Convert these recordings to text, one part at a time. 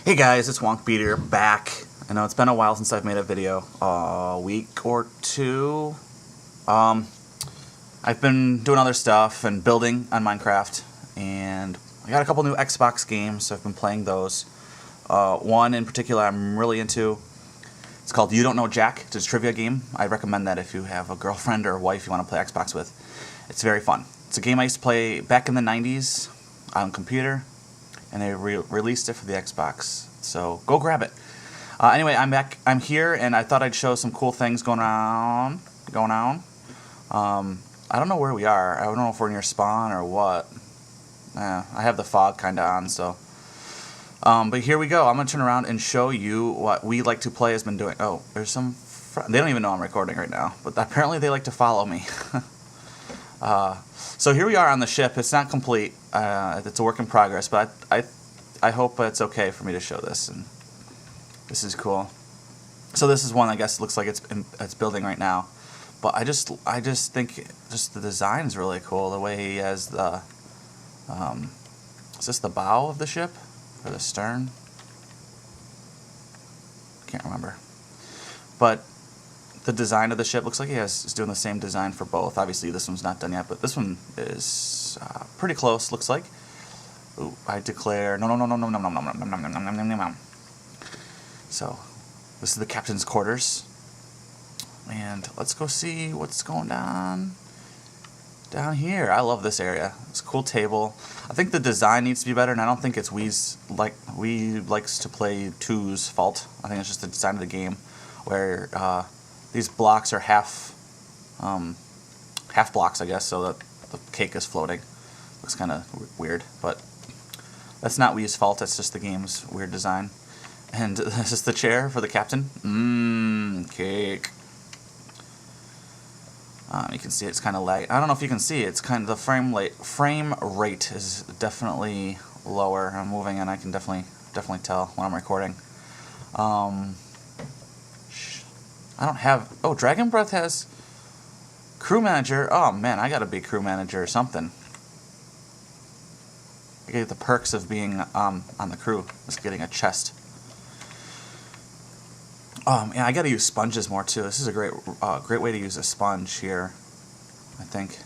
Hey guys, it's WonkBeater back. I know it's been a while since I've made a video, a week or two. I've been doing other stuff and building on Minecraft, and I got a couple new Xbox games, so I've been playing those. One in particular I'm really into. It's called You Don't Know Jack. It's a trivia game. I recommend that if you have a girlfriend or a wife you want to play Xbox with. It's very fun. It's a game I used to play back in the 90s on computer, and they released it for the Xbox. So go grab it. Anyway, I'm back. I'm here, and I thought I'd show some cool things going on. I don't know where we are. I don't know if we're near spawn or what. I have the fog kind of on, so. But here we go. I'm going to turn around and show you what We Like to Play has been doing. Oh, there's some... They don't even know I'm recording right now, but apparently they like to follow me. So here we are on the ship. It's not complete. It's a work in progress, but I hope it's okay for me to show this. And this is cool. So this is one I guess looks like it's building right now, but I just think just the design is really cool. The way he has the is this the bow of the ship or the stern? Can't remember. But the design of the ship looks like is doing the same design for both. Obviously this one's not done yet, but this one is pretty close, looks like. Ooh, I declare no. So this is the captain's quarters, and let's go see what's going on down here. I love this area. It's a cool table. I think the design needs to be better, and I don't think it's We Likes to Play 2's fault. I think it's just the design of the game, where these blocks are half blocks, I guess, so that the cake is floating. Looks kind of weird, but that's not Wii's fault. That's just the game's weird design. And this is the chair for the captain. Cake. You can see it's kind of lag. I don't know if you can see. It's kind of the frame rate is definitely lower. I'm moving, and I can definitely tell when I'm recording. I don't have... Oh, Dragon Breath has crew manager. Oh man, I gotta be crew manager or something. I get the perks of being on the crew. Just getting a chest. Yeah, I gotta use sponges more too. This is a great way to use a sponge here, I think.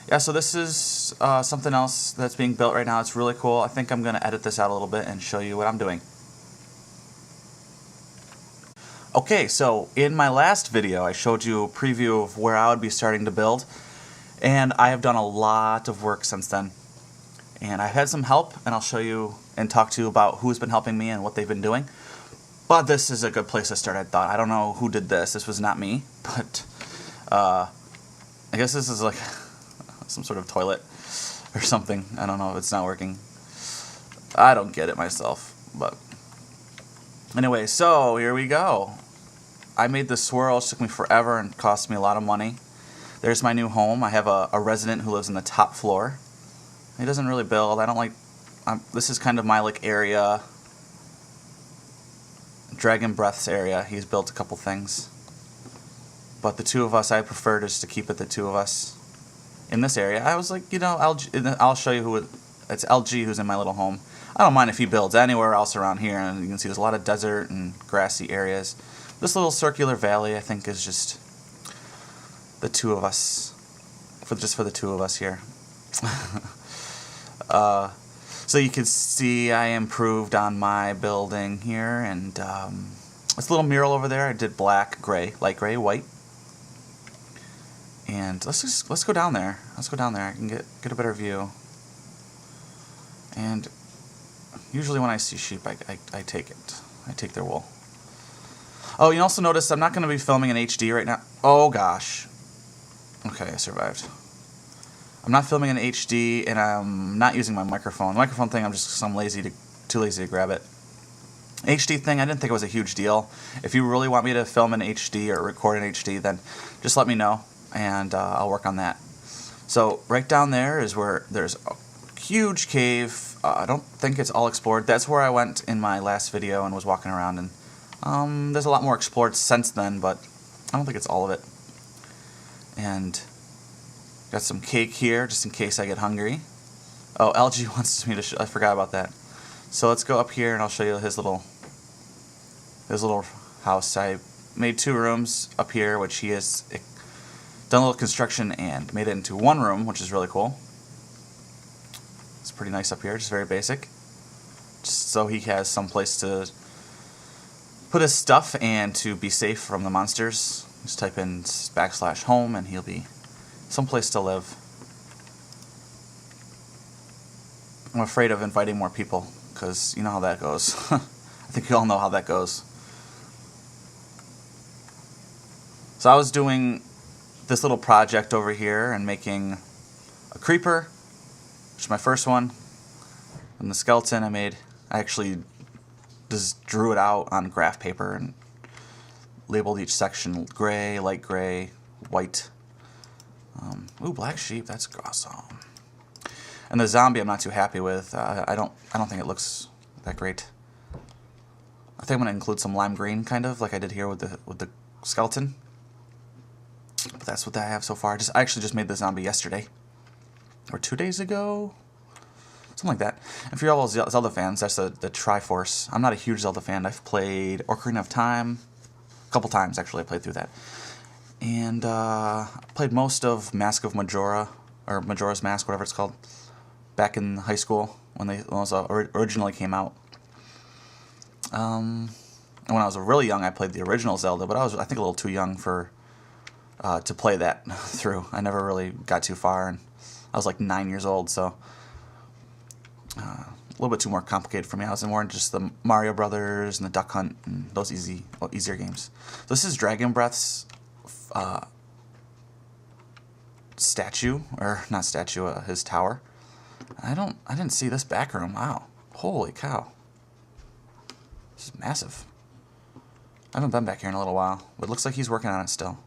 Yeah, so this is something else that's being built right now. It's really cool. I think I'm gonna edit this out a little bit and show you what I'm doing. Okay, so in my last video I showed you a preview of where I would be starting to build, and I have done a lot of work since then. And I've had some help, and I'll show you and talk to you about who's been helping me and what they've been doing. But this is a good place to start, I thought. I don't know who did this. This was not me, but I guess this is like some sort of toilet or something. I don't know if it's not working. I don't get it myself, but anyway, so here we go. I made this swirl. It took me forever and cost me a lot of money. There's my new home. I have a resident who lives in the top floor. He doesn't really build. I don't like... this is kind of my area. Dragon Breath's area. He's built a couple things. But the two of us, I prefer just to keep it the two of us in this area. I was like, you know, I'll show you who it's LG who's in my little home. I don't mind if he builds anywhere else around here, and you can see there's a lot of desert and grassy areas. This little circular valley, I think, is just the two of us. Just for the two of us here. So you can see I improved on my building here, and this little mural over there I did black, gray, light gray, white. And let's go down there. Let's go down there. I can get a better view. And usually when I see sheep, I take it. I take their wool. Oh, you also notice I'm not going to be filming in HD right now. Oh gosh. Okay, I survived. I'm not filming in HD, and I'm not using my microphone. The microphone thing, I'm too lazy to grab it. HD thing, I didn't think it was a huge deal. If you really want me to film in HD or record in HD, then just let me know, and I'll work on that. So right down there is where there's a huge cave. I don't think it's all explored. That's where I went in my last video and was walking around, and there's a lot more explored since then, but I don't think it's all of it. And got some cake here, just in case I get hungry. Oh, LG wants me to I forgot about that. So let's go up here and I'll show you his little house. I made 2 rooms up here, which he has done a little construction and made it into 1 room, which is really cool. It's pretty nice up here, just very basic. Just so he has some place to put his stuff and to be safe from the monsters. Just type in /home and he'll be someplace to live. I'm afraid of inviting more people, because you know how that goes. I think you all know how that goes. So I was doing this little project over here and making a creeper, which is my first one. And the skeleton I actually just drew it out on graph paper and labeled each section gray, light gray, white. Ooh, black sheep, that's awesome. And the zombie I'm not too happy with. I don't think it looks that great. I think I'm gonna include some lime green, kind of like I did here with the skeleton. But that's what I have so far. I actually just made the zombie yesterday, or 2 days ago, something like that. And for all Zelda fans, that's the Triforce. I'm not a huge Zelda fan. I've played Ocarina of Time a couple times, actually. I played through that, and played most of Mask of Majora, or Majora's Mask, whatever it's called, back in high school when those originally came out. And when I was really young, I played the original Zelda, but I think a little too young to play that through. I never really got too far, and I was like 9 years old, so a little bit too more complicated for me. I was more in just the Mario Brothers and the Duck Hunt and those easier games. This is Dragon Breath's statue, or not statue, his tower. I didn't see this back room. Wow, holy cow, this is massive. I haven't been back here in a little while, but it looks like he's working on it still.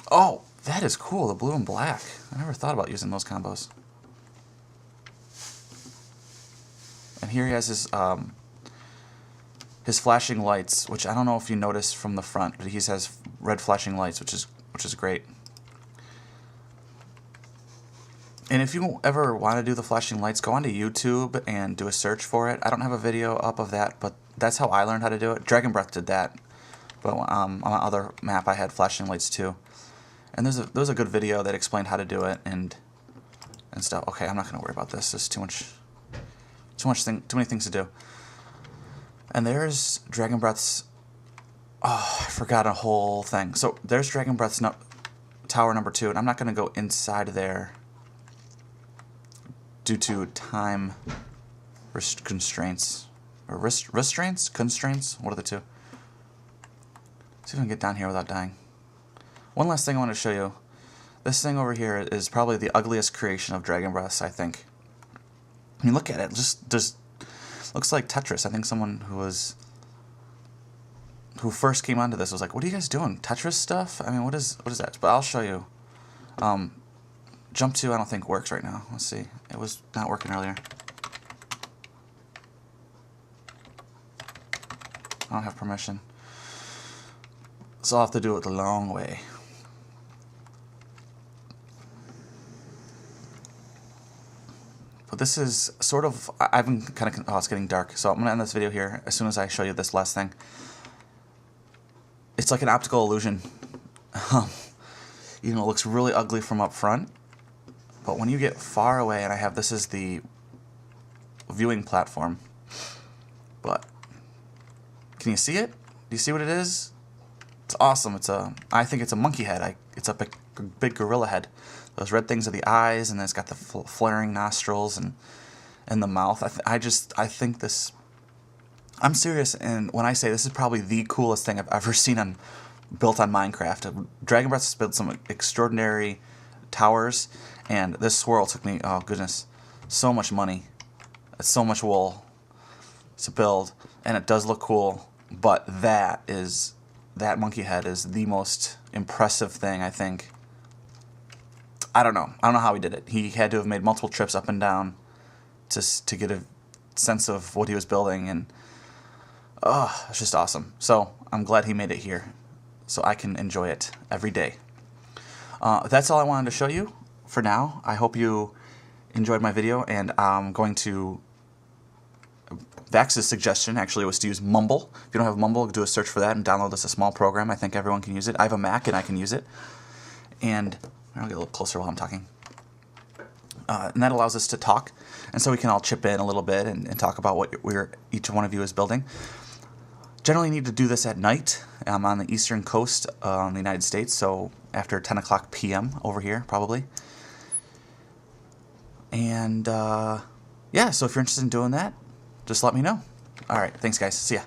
Oh, that is cool, the blue and black. I never thought about using those combos. And here he has his flashing lights, which I don't know if you noticed from the front, but he has red flashing lights, which is great. And if you ever want to do the flashing lights, go onto YouTube and do a search for it. I don't have a video up of that, but that's how I learned how to do it. Dragon Breath did that, but on my other map I had flashing lights too. And there's a good video that explained how to do it and stuff. Okay, I'm not gonna worry about this. There's too many things to do. And there's Dragon Breath's. Oh, I forgot a whole thing. So there's Dragon Breath's tower number 2, and I'm not gonna go inside there due to time constraints or constraints. What are the two? See if I can get down here without dying. One last thing I want to show you. This thing over here is probably the ugliest creation of Dragon Breaths, I think. I mean, look at it. Just looks like Tetris. I think someone who first came onto this was like, "What are you guys doing? Tetris stuff?" I mean, what is that? But I'll show you. Jump 2 I don't think works right now. Let's see. It was not working earlier. I don't have permission. So I'll have to do it the long way. But this is sort of, I've been kind of, oh, it's getting dark. So I'm going to end this video here as soon as I show you this last thing. It's like an optical illusion. You know, it looks really ugly from up front. But when you get far away, and I have this is the viewing platform. But can you see it? Do you see what it is? It's awesome. I think it's a monkey head. It's a big gorilla head. Those red things are the eyes, and then it's got the flaring nostrils and the mouth. I think this. I'm serious, and when I say this is probably the coolest thing I've ever seen built on Minecraft. Dragon Breath has built some extraordinary towers, and this swirl took me, oh goodness, so much money. It's so much wool to build, and it does look cool, but that monkey head is the most impressive thing, I think. I don't know how he did it. He had to have made multiple trips up and down to get a sense of what he was building, and it's just awesome. So I'm glad he made it here, so I can enjoy it every day. That's all I wanted to show you for now. I hope you enjoyed my video, and I'm going to... Vax's suggestion actually was to use Mumble. If you don't have Mumble, do a search for that and download this. A small program. I think everyone can use it. I have a Mac and I can use it. And I'll get a little closer while I'm talking. And that allows us to talk, and so we can all chip in a little bit and talk about what each one of you is building. Generally need to do this at night. I'm on the eastern coast in the United States, so after 10 o'clock p.m. over here, probably. And yeah, so if you're interested in doing that, just let me know. All right, thanks guys. See ya.